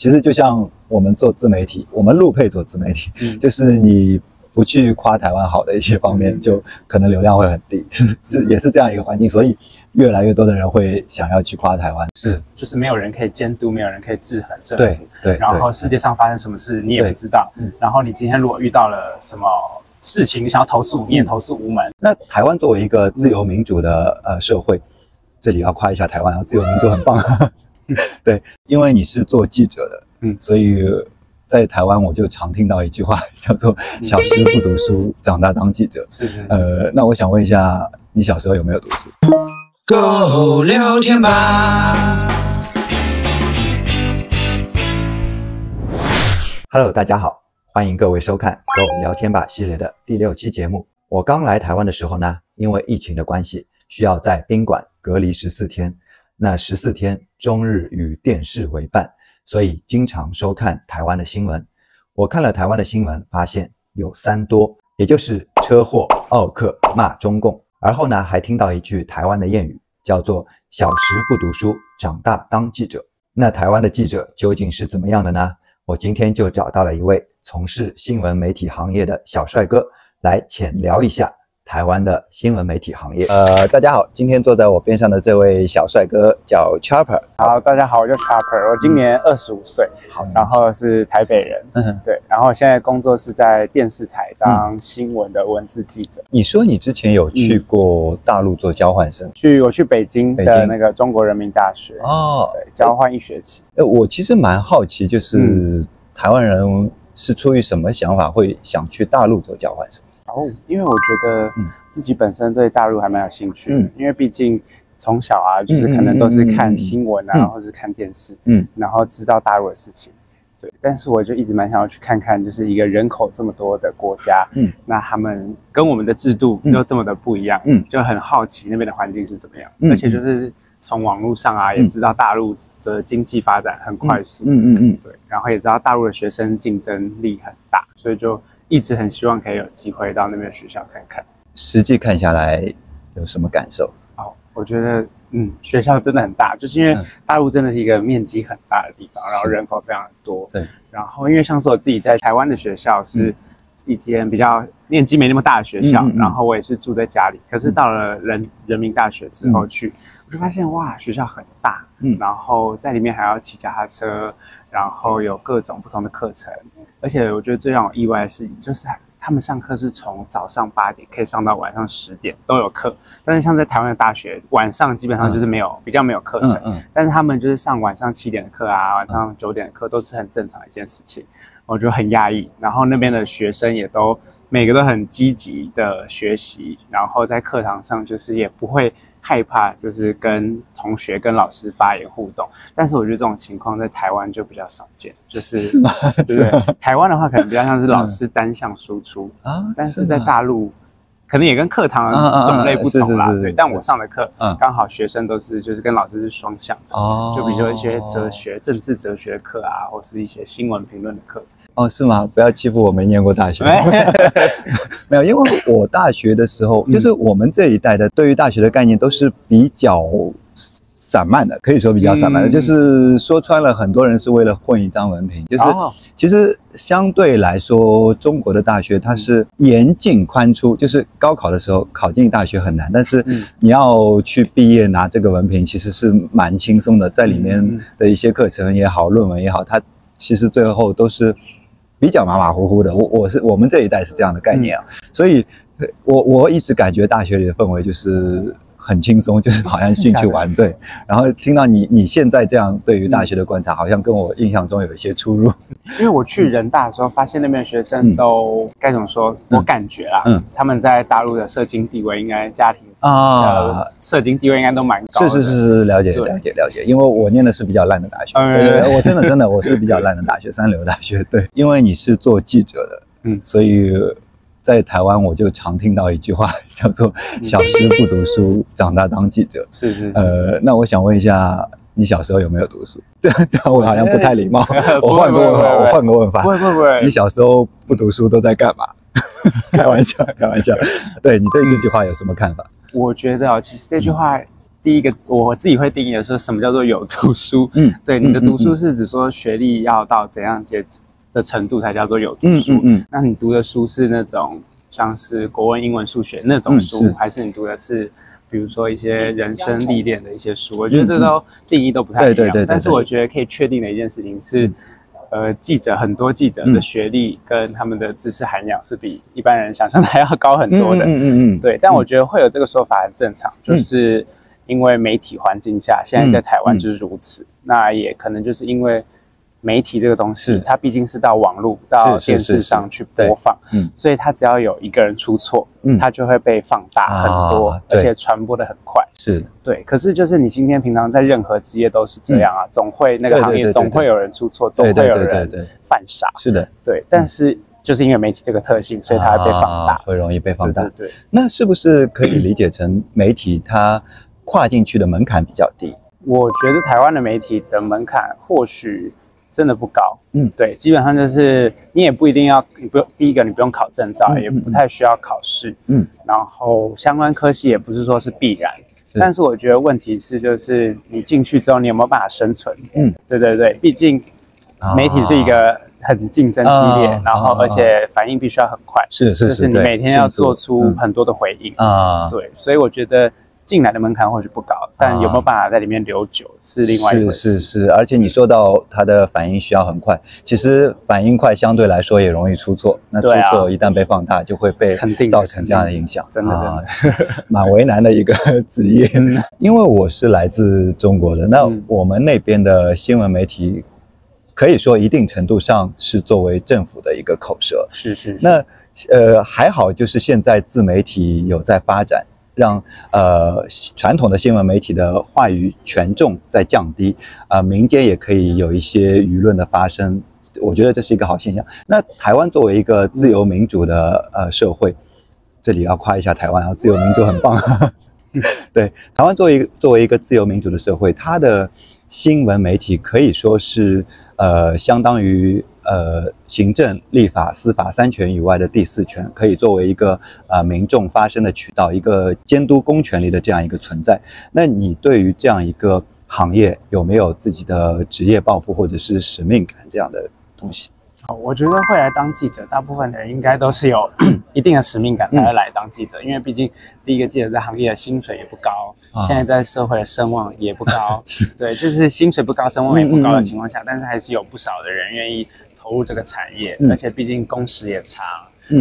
其实就像我们做自媒体，我们陆配做自媒体，就是你不去夸台湾好的一些方面，就可能流量会很低，也是这样一个环境，所以越来越多的人会想要去夸台湾，就是没有人可以监督，没有人可以制衡政府，对，然后世界上发生什么事你也不知道，然后你今天如果遇到了什么事情，你想要投诉，你也投诉无门。那台湾作为一个自由民主的社会，这里要夸一下台湾，自由民主很棒，对，因为你是做记者的，所以在台湾我就常听到一句话叫做“小时不读书，长大当记者”。是。那我想问一下，你小时候有没有读书？Go 聊天吧。Hello， 大家好，欢迎各位收看 Go 聊天吧系列的第6期节目。我刚来台湾的时候呢，因为疫情的关系，需要在宾馆隔离14天。那14天终日与电视为伴，所以经常收看台湾的新闻。我看了台湾的新闻，发现有3多，也就是车祸、奥客、骂中共。而后呢，还听到一句台湾的谚语，叫做“小时不读书，长大当记者”。那台湾的记者究竟是怎么样的呢？我今天就找到了一位从事新闻媒体行业的小帅哥，来浅聊一下台湾的新闻媒体行业。大家好，今天坐在我边上的这位小帅哥叫 Chopper。好，大家好，我叫 Chopper， 我今年25岁，然后是台北人，对，然后现在工作是在电视台当新闻的文字记者。你说你之前有去过大陆做交换生？我去北京的那个中国人民大学对，交换1学期。我其实蛮好奇，就是台湾人是出于什么想法会想去大陆做交换生？因为我觉得自己本身对大陆还蛮有兴趣的，因为毕竟从小啊，就是可能都是看新闻啊，或是看电视，然后知道大陆的事情，对。但是我就一直蛮想要去看看，就是一个人口这么多的国家，那他们跟我们的制度又这么的不一样，就很好奇那边的环境是怎么样，而且就是从网络上啊，也知道大陆的经济发展很快速，对，然后也知道大陆的学生竞争力很大，所以就一直很希望可以有机会到那边的学校看看。实际看下来有什么感受？我觉得学校真的很大，就是因为大陆真的是一个面积很大的地方，然后人口非常的多。对。然后因为像是我自己在台湾的学校是一间比较面积没那么大的学校，然后我也是住在家里。可是到了人民大学之后我就发现哇，学校很大，然后在里面还要骑脚踏车，然后有各种不同的课程。而且我觉得最让我意外的是，就是他们上课是从早上8点可以上到晚上10点都有课，但是像在台湾的大学，晚上基本上就是比较没有课程，但是他们就是上晚上7点的课啊，晚上9点的课都是很正常的一件事情，我觉得很压抑。然后那边的学生也都每个都很积极的学习，然后在课堂上就是也不会害怕，就是跟同学跟老师发言互动。但是我觉得这种情况在台湾就比较少见，就是对，台湾的话可能比较像是老师单向输出但是在大陆可能也跟课堂种类不同啦，对。但我上的课刚好学生都是就是跟老师是双向的，就比如说一些哲学、政治哲学课啊，或是一些新闻评论的课。是吗？不要欺负我没念过大学。没有，因为我大学的时候，就是我们这一代的对于大学的概念都是比较散漫的，可以说比较散漫的，就是说穿了，很多人是为了混一张文凭。就是其实相对来说，中国的大学它是严进宽出，就是高考的时候考进大学很难，但是你要去毕业拿这个文凭，其实是蛮轻松的。在里面的一些课程也好，论文也好，它其实最后都是比较马马虎虎的。我们这一代是这样的概念啊，所以我一直感觉大学里的氛围就是很轻松，就是好像兴趣玩，对。然后听到你现在这样对于大学的观察，好像跟我印象中有一些出入。因为我去人大的时候，发现那边的学生都该怎么说？我感觉啦，他们在大陆的社经地位应该家庭社经地位应该都蛮高的。是，了解。因为我念的是比较烂的大学，对，我真的我是比较烂的大学，3流大学，对。因为你是做记者的，所以在台湾我就常听到一句话叫做“小时不读书，长大当记者”。是。那我想问一下，你小时候有没有读书？这样我好像不太礼貌。我换个问法。不会。你小时候不读书都在干嘛？开玩笑。对，你对这句话有什么看法？我觉得其实这句话第一个我自己会定义的说，什么叫做有读书？对，你的读书是指说学历要到怎样的程度才叫做有读书？那你读的书是那种像是国文、英文、数学那种书，还是你读的是比如说一些人生历练的一些书？我觉得这都定义都不太一样。但是我觉得可以确定的一件事情是，很多记者的学历跟他们的知识含量是比一般人想象的还要高很多的。对，但我觉得会有这个说法很正常，就是因为媒体环境下，现在在台湾就是如此。那也可能就是因为媒体这个东西，它毕竟是到网络、到电视上去播放，所以它只要有一个人出错，它就会被放大很多，而且传播的很快。是，对。可是就是你今天平常在任何职业都是这样啊，总会那个行业总会有人出错，总会有人犯傻。是的，对。但是就是因为媒体这个特性，所以它会被放大，会容易被放大。对。那是不是可以理解成媒体它跨进去的门槛比较低？我觉得台湾的媒体的门槛或许真的不高，对，基本上就是你也不一定要，第一个你不用考证照，也不太需要考试，然后相关科系也不是说是必然，但是我觉得问题是就是你进去之后你有没有办法生存？对，毕竟媒体是一个很竞争激烈，然后而且反应必须要很快，就是你每天要做出很多的回应啊，对，所以我觉得进来的门槛或许不高，但有没有办法在里面留久是另外一回事。是，而且你说到它的反应需要很快，其实反应快相对来说也容易出错，那出错一旦被放大，就会被造成这样的影响，真的蛮为难的一个职业。因为我是来自中国的，那我们那边的新闻媒体可以说一定程度上是作为政府的一个口舌。是。那还好，就是现在自媒体有在发展，让传统的新闻媒体的话语权重在降低，民间也可以有一些舆论的发生，我觉得这是一个好现象。那台湾作为一个自由民主的社会，这里要夸一下台湾啊，自由民主很棒。对，台湾作为一个自由民主的社会，它的新闻媒体可以说是相当于行政、立法、司法三权以外的第四权，可以作为一个民众发声的渠道，一个监督公权力的这样一个存在。那你对于这样一个行业有没有自己的职业抱负或者是使命感这样的东西？我觉得会来当记者，大部分的人应该都是有一定的使命感才会来当记者，因为毕竟第一个记者在行业的薪水也不高，现在在社会的声望也不高，对，就是薪水不高，声望也不高的情况下，但是还是有不少的人愿意投入这个产业，而且毕竟工时也长，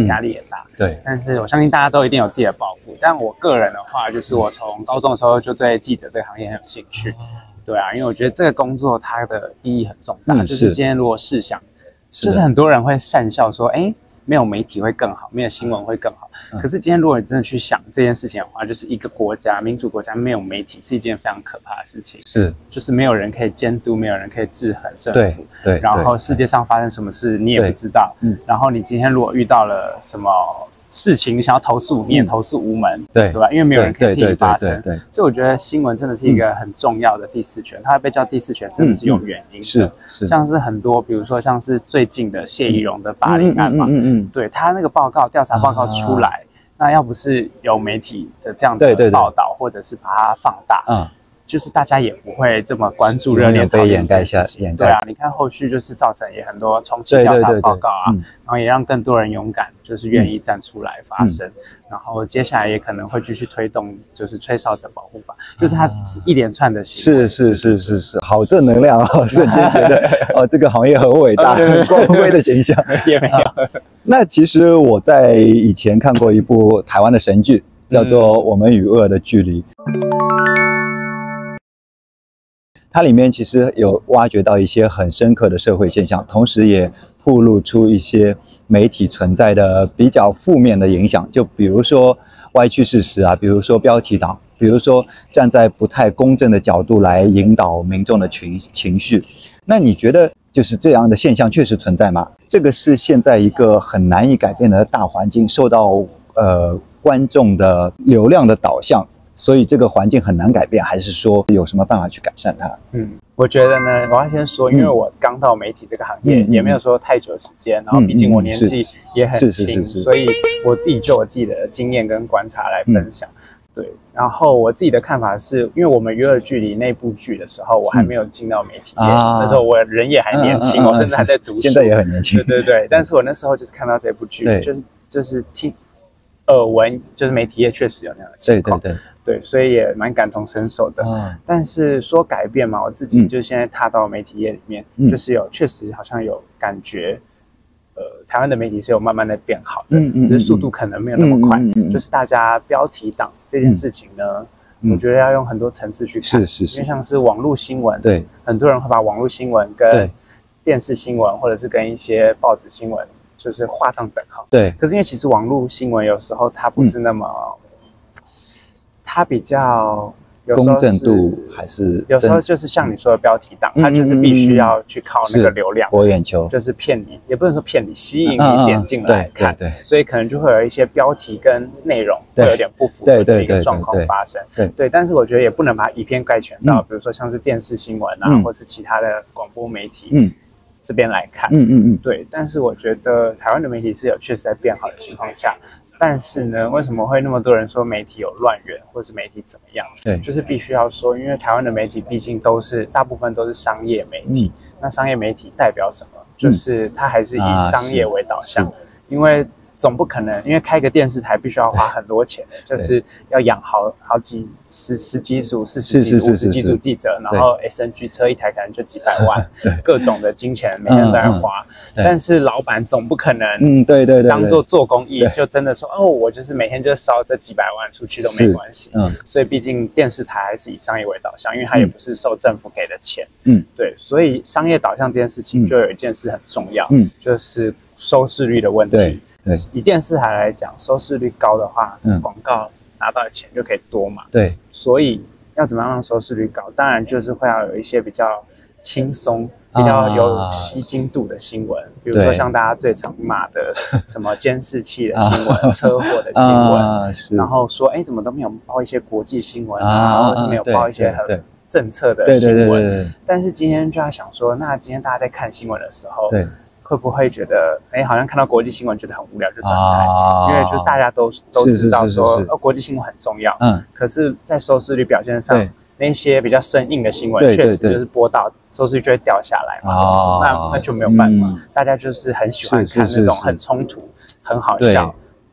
压力也大，对。但是我相信大家都一定有自己的抱负，但我个人的话，就是我从高中的时候就对记者这个行业很有兴趣，对啊，因为我觉得这个工作它的意义很重大，就是今天如果试想。就是很多人会讪笑说，没有媒体会更好，没有新闻会更好。可是今天如果你真的去想这件事情的话，就是一个国家，民主国家没有媒体是一件非常可怕的事情。就是没有人可以监督，没有人可以制衡政府。对。然后世界上发生什么事你也不知道。然后你今天如果遇到了什么事情，你想要投诉，你也投诉无门，对吧？因为没有人可以替你发声。所以我觉得新闻真的是一个很重要的第四权，它被叫第四权真的是有原因的。是，像是很多，比如说像是最近的谢宜容的霸凌案嘛，对他那个调查报告出来，那要不是有媒体的这样的报道，或者是把它放大，就是大家也不会这么关注热烈讨论这件事情。对啊，你看后续就是造成也很多重启调查报告啊，然后也让更多人勇敢，就是愿意站出来发声。然后接下来也可能会继续推动，就是吹哨者保护法，就是它是一连串的行为。是，好正能量啊！瞬间觉得这个行业很伟大、很光辉的形象。也没有。那其实我在以前看过一部台湾的神剧，叫做《我们与恶的距离》。它里面其实有挖掘到一些很深刻的社会现象，同时也暴露出一些媒体存在的比较负面的影响，就比如说歪曲事实啊，比如说标题党，比如说站在不太公正的角度来引导民众的情绪。那你觉得就是这样的现象确实存在吗？这个是现在一个很难以改变的大环境，受到观众的流量的导向，所以这个环境很难改变，还是说有什么办法去改善它？我觉得呢，我要先说，因为我刚到媒体这个行业，也没有说太久的时间，然后毕竟我年纪也很轻，所以我自己就我自己的经验跟观察来分享。对，然后我自己的看法是，因为我们约了距离那部剧的时候，我还没有进到媒体业，那时候我人也还年轻，我甚至还在读书，现在也很年轻。对，但是我那时候就是看到这部剧，就是听耳闻，就是媒体业确实有那样的情况，对，所以也蛮感同身受的。但是说改变嘛，我自己就现在踏到媒体业里面，就是确实好像有感觉。台湾的媒体是有慢慢的变好的，只是速度可能没有那么快。就是大家标题党这件事情呢，我觉得要用很多层次去看，因为像是网络新闻，对，很多人会把网络新闻跟电视新闻或者是跟一些报纸新闻就是画上等号。对，可是因为其实网络新闻有时候它不是那么，它比较。公正度还是有时候就是像你说的标题党，它就是必须要去靠那个流量博眼球，就是骗你，也不能说骗你，吸引你点进来看，所以可能就会有一些标题跟内容会有点不符合的一个状况发生。对，但是我觉得也不能把它以偏概全到，比如说像是电视新闻啊，或是其他的广播媒体这边来看。对，但是我觉得台湾的媒体是有确实在变好的情况下。但是呢，为什么会那么多人说媒体有乱源，或是媒体怎么样？对，就是必须要说，因为台湾的媒体毕竟大部分都是商业媒体。那商业媒体代表什么？就是它还是以商业为导向，因为总不可能，因为开个电视台必须要花很多钱的，就是要养好几十几组、40几组、50几组记者，然后 SNG 车一台可能就几百万，各种的金钱每天都在花。但是老板总不可能，当做公益，就真的说哦，我就是每天就烧这几百万出去都没关系。所以毕竟电视台还是以商业为导向，因为它也不是受政府给的钱。对，所以商业导向这件事情就有一件事很重要，就是收视率的问题。以电视台来讲，收视率高的话，广告拿到的钱就可以多嘛。对，所以要怎么样让收视率高？当然就是会要有一些比较轻松、比较有吸睛度的新闻，比如说像大家最常骂的什么监视器的新闻、车祸的新闻，然后说怎么都没有报一些国际新闻啊，或者是没有报一些很政策的新闻。但是今天就要想说，那今天大家在看新闻的时候，会不会觉得好像看到国际新闻觉得很无聊就转台？因为就是大家都知道说国际新闻很重要，可是在收视率表现上，那些比较生硬的新闻确实就是播到收视率就会掉下来嘛。那就没有办法，大家就是很喜欢看那种很冲突、很好笑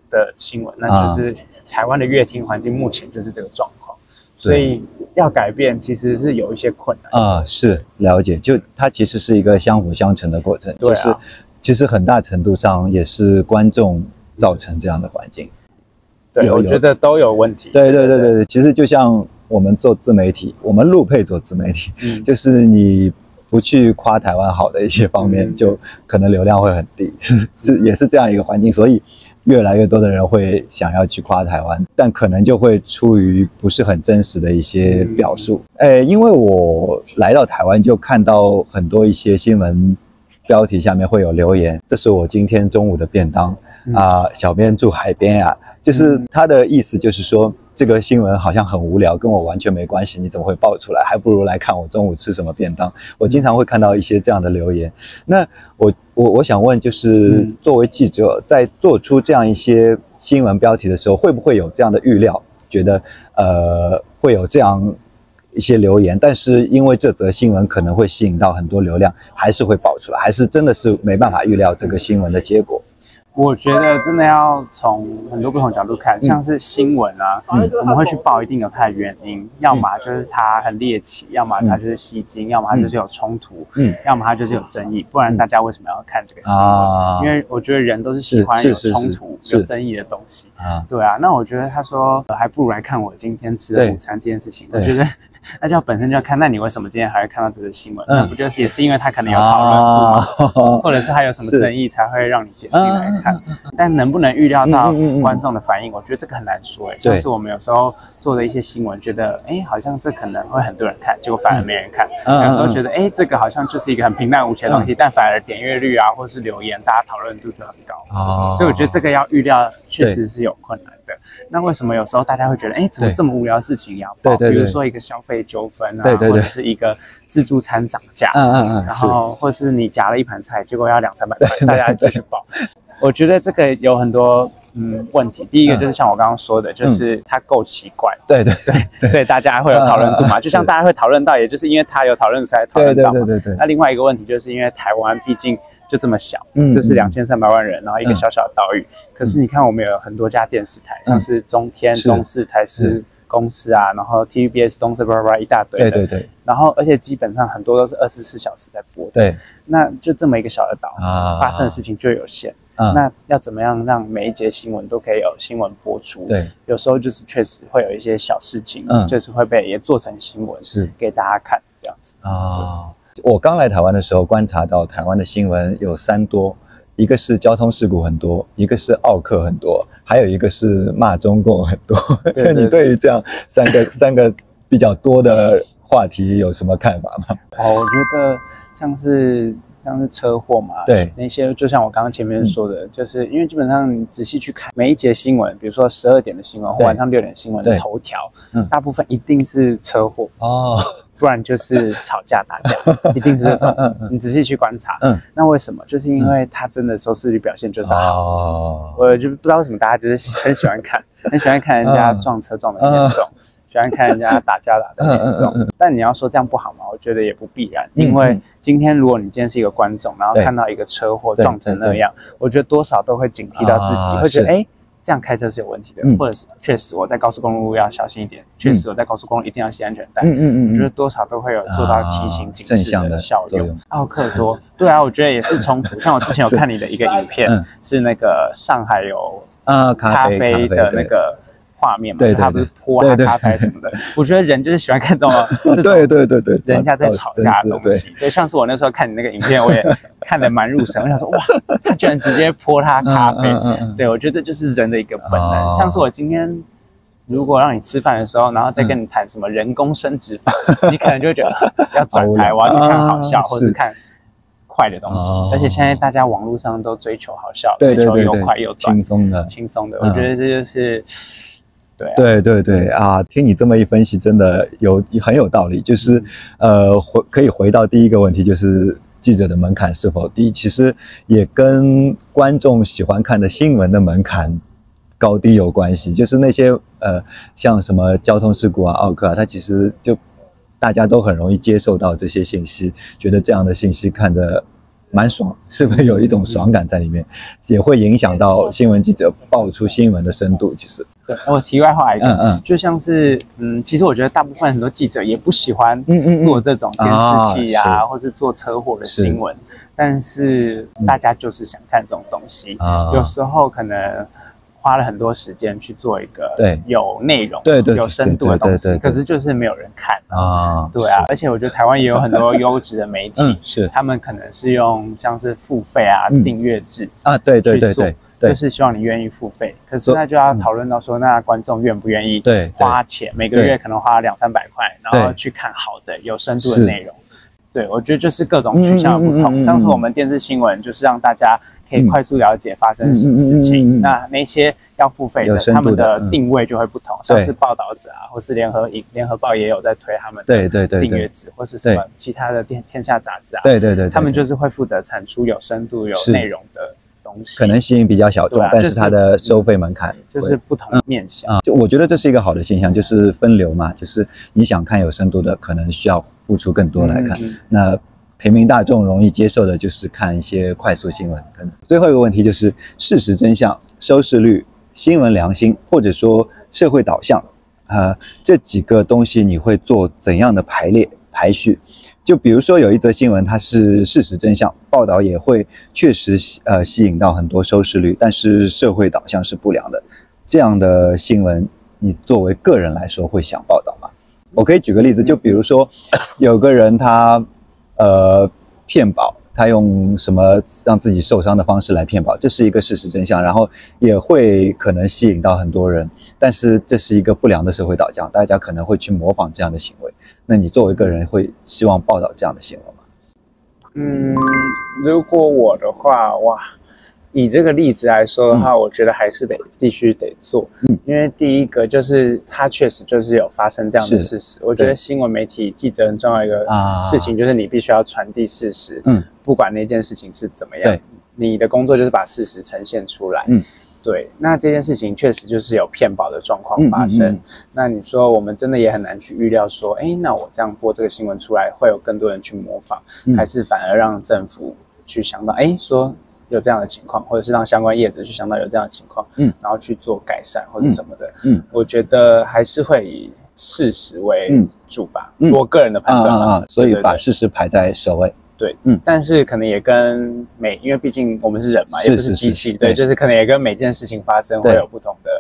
的新闻，那就是台湾的乐听环境目前就是这个状况。所以要改变其实是有一些困难是了解，就它其实是一个相辅相成的过程，就是其实很大程度上也是观众造成这样的环境。对，我觉得都有问题。对，其实就像我们做自媒体，我们陆配做自媒体，就是你不去夸台湾好的一些方面，就可能流量会很低，也是这样一个环境，所以。越来越多的人会想要去夸台湾，但可能就会出于不是很真实的一些表述。因为我来到台湾就看到很多一些新闻标题下面会有留言，这是我今天中午的便当小编住海边啊，就是他的意思就是说这个新闻好像很无聊，跟我完全没关系，你怎么会爆出来？还不如来看我中午吃什么便当。我经常会看到一些这样的留言。那我想问，就是作为记者，在做出这样一些新闻标题的时候，会不会有这样的预料，觉得会有这样一些留言，但是因为这则新闻可能会吸引到很多流量，还是会爆出来，还是真的是没办法预料这个新闻的结果？我觉得真的要从很多不同角度看，像是新闻啊，我们会去报一定有它的原因，要么就是它很猎奇，要么它就是吸睛，要么它就是有冲突，要么它就是有争议，不然大家为什么要看这个新闻？因为我觉得人都是喜欢有冲突、有争议的东西。对啊，那我觉得他说还不如来看我今天吃的午餐这件事情，我觉得那就本身就要看，那你为什么今天还会看到这个新闻？那不就是也是因为他可能有讨论度吗？或者是还有什么争议才会让你点进来看？但能不能预料到观众的反应，我觉得这个很难说。像是我们有时候做的一些新闻，觉得好像这可能会很多人看，结果反而没人看。有时候觉得这个好像就是一个很平淡无奇的东西，但反而点阅率啊，或是留言，大家讨论度就很高。所以我觉得这个要预料确实是有困难的。那为什么有时候大家会觉得怎么这么无聊的事情也要报？比如说一个消费纠纷啊，或者是一个自助餐涨价，然后或是你夹了一盘菜，结果要200-300块，大家就去报。我觉得这个有很多问题。第一个就是像我刚刚说的，就是它够奇怪。对，所以大家会有讨论度嘛。就像大家会讨论到，也就是因为它有讨论才讨论到。对。那另外一个问题就是因为台湾毕竟就这么小，就是2300万人，然后一个小小的岛屿。可是你看，我们有很多家电视台，像是中天、中视、台视公司啊，然后 TVBS、东视，一大堆的。对。然后，而且基本上很多都是24小时在播的。对。那就这么一个小的岛，发生的事情就有限。那要怎么样让每一节新闻都可以有新闻播出？对。有时候就是确实会有一些小事情，就是会被也做成新闻，是给大家看这样子。我刚来台湾的时候，观察到台湾的新闻有3多。一个是交通事故很多，一个是奥客很多，还有一个是骂中共很多。对，你对于这样三个比较多的话题有什么看法吗？我觉得像是车祸嘛，对，那些就像我刚刚前面说的，就是因为基本上你仔细去看每一节新闻，比如说12点的新闻或晚上6点新闻的头条，大部分一定是车祸不然就是吵架打架，一定是这种。你仔细去观察，那为什么？就是因为它真的收视率表现就是好。我就不知道为什么大家就是很喜欢看，很喜欢看人家撞车撞得很严重，喜欢看人家打架打得很严重。但你要说这样不好吗？我觉得也不必然，因为今天如果你今天是一个观众，然后看到一个车祸撞成那样，我觉得多少都会警惕到自己，会觉得这样开车是有问题的，或者是确实我在高速公路要小心一点，确实我在高速公路一定要系安全带。我觉得多少都会有做到提醒警示的效用。奥客多，对啊，我觉得也是冲突。像我之前有看你的一个影片，是那个上海有咖啡的那个画面嘛，他不是泼他咖啡什么的。我觉得人就是喜欢看这种人家在吵架的东西。对，像是我那时候看你那个影片，我也看得蛮入神。我想说，哇，他居然直接泼他咖啡。对，我觉得这就是人的一个本能。像是我今天如果让你吃饭的时候，然后再跟你谈什么人工生殖法，你可能就会觉得要转台，我要去看好笑，或是看快的东西。而且现在大家网络上都追求好笑，追求又快又短，轻松的。我觉得这就是。对啊！听你这么一分析，真的很有道理。就是可以回到第一个问题，就是记者的门槛是否低，其实也跟观众喜欢看的新闻的门槛高低有关系。就是那些像什么交通事故啊、奥客啊，它其实就大家都很容易接受到这些信息，觉得这样的信息看着蛮爽，是不是有一种爽感在里面？也会影响到新闻记者爆出新闻的深度。其实，对，我题外话一个，就像是其实我觉得大部分很多记者也不喜欢做这种监视器啊，或是做车祸的新闻，但是大家就是想看这种东西，有时候可能花了很多时间去做一个有内容、有深度的东西，可是就是没有人看啊。对啊，而且我觉得台湾也有很多优质的媒体，他们可能是用像是付费啊、订阅制啊，对，就是希望你愿意付费。可是那就要讨论到说，那观众愿不愿意花钱，每个月可能花200-300块，然后去看好的、有深度的内容。对，我觉得就是各种取向的不同。像是我们电视新闻，就是让大家可以快速了解发生什么事情。那些要付费的，他们的定位就会不同。像是报道者啊，或是联合报也有在推他们的订阅制，或是什么其他的天下杂志啊。他们就是会负责产出有深度、有内容的东西，可能吸引比较小众，但是它的收费门槛就是不同面向。就我觉得这是一个好的现象，就是分流嘛，就是你想看有深度的，可能需要付出更多来看。那平民大众容易接受的就是看一些快速新闻。最后一个问题就是事实真相、收视率、新闻良心，或者说社会导向，这几个东西你会做怎样的排序？就比如说有一则新闻，它是事实真相，报道也会确实吸引到很多收视率，但是社会导向是不良的，这样的新闻，你作为个人来说会想报道吗？我可以举个例子，就比如说有个人他骗保，他用什么让自己受伤的方式来骗保，这是一个事实真相，然后也会可能吸引到很多人，但是这是一个不良的社会导向，大家可能会去模仿这样的行为。那你作为一个人会希望报道这样的新闻吗？如果我的话，哇，以这个例子来说的话，我觉得还是必须得做。因为第一个就是它确实就是有发生这样的事实。我觉得新闻媒体记者很重要一个事情，就是你必须要传递事实。不管那件事情是怎么样，你的工作就是把事实呈现出来。对，那这件事情确实就是有骗保的状况发生。那你说我们真的也很难去预料说，那我这样播这个新闻出来，会有更多人去模仿，还是反而让政府去想到，说有这样的情况，或者是让相关业者去想到有这样的情况，然后去做改善或者什么的。我觉得还是会以事实为主吧，我个人的判断所以把事实排在首位。对，但是可能也跟因为毕竟我们是人嘛，也不是机器，对，就是可能也跟每件事情发生会有不同的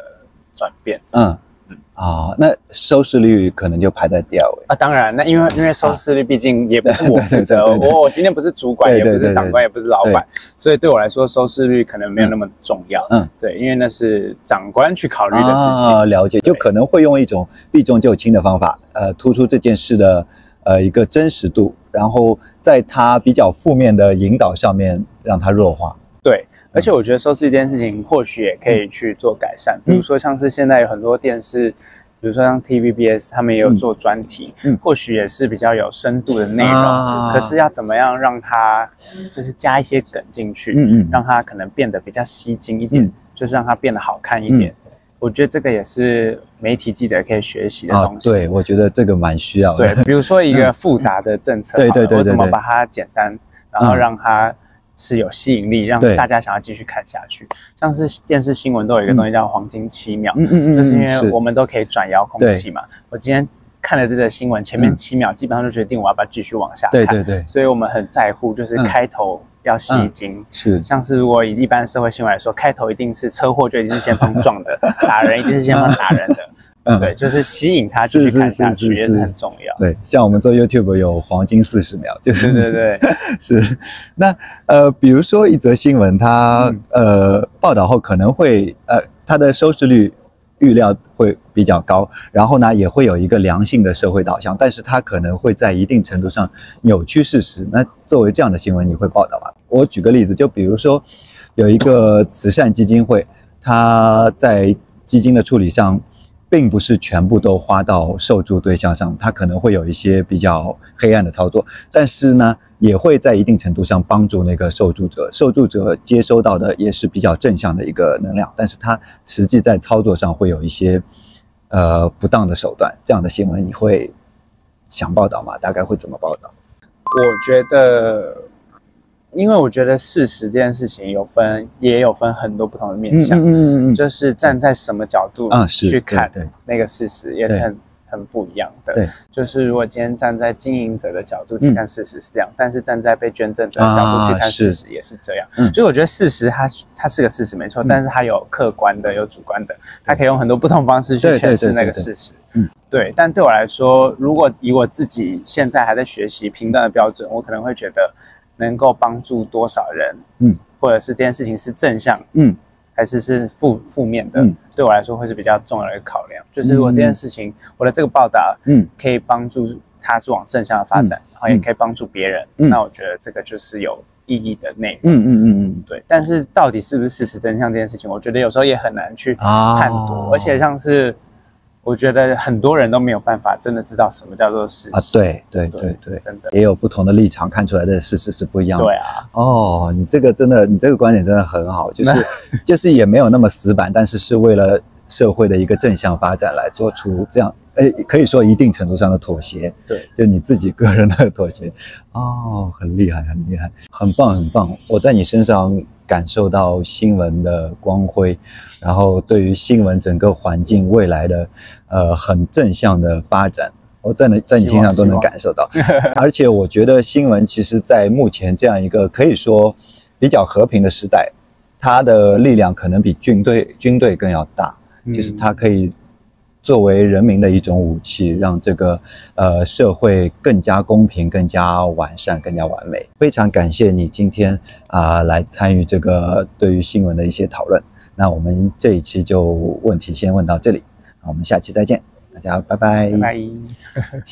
转变。那收视率可能就排在第2位啊。当然，那因为收视率毕竟也不是我负责，我今天不是主管，也不是长官，也不是老板，所以对我来说收视率可能没有那么重要。对，因为那是长官去考虑的事情。了解，就可能会用一种避重就轻的方法，突出这件事的一个真实度，然后在它比较负面的引导上面让它弱化。对，而且我觉得收视率这件事情或许也可以去做改善，比如说像是现在有很多电视，比如说像 TVBS 他们也有做专题，或许也是比较有深度的内容，可是要怎么样让它就是加一些梗进去，让它可能变得比较吸睛一点，就是让它变得好看一点。我觉得这个也是媒体记者可以学习的东西。对，我觉得这个蛮需要的。对，比如说一个复杂的政策，我怎么把它简单，然后让它是有吸引力，让大家想要继续看下去。像是电视新闻都有一个东西叫黄金7秒，就是因为我们都可以转遥控器嘛。我今天看了这个新闻，前面7秒基本上就决定我要不要继续往下看。对，所以我们很在乎就是开头要吸睛，像是如果以一般社会新闻来说，开头一定是车祸就一定是先锋撞的，打人一定是先锋打人的，对，就是吸引他继续看下去也是很重要。对，像我们做 YouTube 有黄金40秒，就是对，是。那比如说一则新闻，它报道后可能会它的收视率预料会比较高，然后呢也会有一个良性的社会导向，但是它可能会在一定程度上扭曲事实。那作为这样的新闻，你会报道吗？我举个例子，就比如说有一个慈善基金会，它在基金的处理上并不是全部都花到受助对象上，它可能会有一些比较黑暗的操作，但是呢也会在一定程度上帮助那个受助者，受助者接收到的也是比较正向的一个能量，但是它实际在操作上会有一些不当的手段。这样的新闻你会想报道吗？大概会怎么报道？我觉得，因为我觉得事实这件事情也有分很多不同的面向，就是站在什么角度去看那个事实也是很不一样的。对，就是如果今天站在经营者的角度去看事实是这样，但是站在被捐赠者的角度去看事实也是这样。所以我觉得事实它是个事实没错，但是它有客观的有主观的，它可以用很多不同方式去诠释那个事实。对，但对我来说，如果以我自己现在还在学习评断的标准，我可能会觉得能够帮助多少人，或者是这件事情是正向，还是负面的，对我来说会是比较重要的一个考量。就是如果这件事情，我的这个报道，可以帮助它是往正向的发展，然后也可以帮助别人，那我觉得这个就是有意义的内容。对。但是到底是不是事实真相这件事情，我觉得有时候也很难去判读，而且像是我觉得很多人都没有办法真的知道什么叫做事实。对，真的也有不同的立场，看出来的事实是不一样的。对啊。你这个观点真的很好，就是也没有那么死板，但是为了社会的一个正向发展来做出这样可以说一定程度上的妥协。对，就你自己个人的妥协。很厉害，很棒。我在你身上感受到新闻的光辉，然后对于新闻整个环境未来的很正向的发展，我在你身上都能感受到。而且我觉得新闻其实在目前这样一个可以说比较和平的时代，它的力量可能比军队更要大，就是它可以作为人民的一种武器，让这个社会更加公平、更加完善、更加完美。非常感谢你今天来参与这个对于新闻的一些讨论。那我们这一期就问题先问到这里，我们下期再见，大家拜拜。拜拜。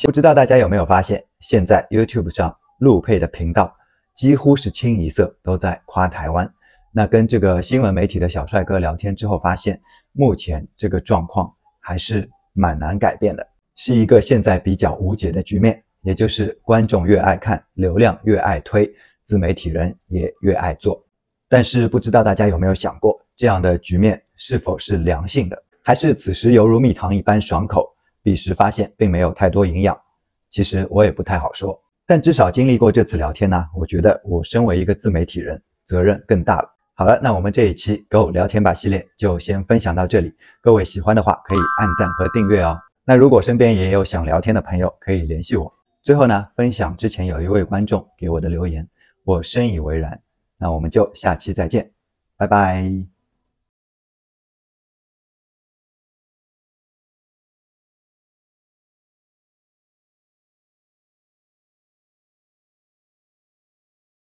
不知道大家有没有发现，现在 YouTube 上陆配的频道几乎是清一色都在夸台湾。那跟这个新闻媒体的小帅哥聊天之后发现，目前这个状况还是蛮难改变的，是一个现在比较无解的局面，也就是观众越爱看，流量越爱推，自媒体人也越爱做。但是不知道大家有没有想过，这样的局面是否是良性的，还是此时犹如蜜糖一般爽口，彼时发现并没有太多营养？其实我也不太好说，但至少经历过这次聊天呢，我觉得我身为一个自媒体人，责任更大了。好了，那我们这一期 Go 聊天吧系列就先分享到这里，各位喜欢的话可以按赞和订阅哦。那如果身边也有想聊天的朋友，可以联系我。最后呢，分享之前有一位观众给我的留言，我深以为然。那我们就下期再见，拜拜。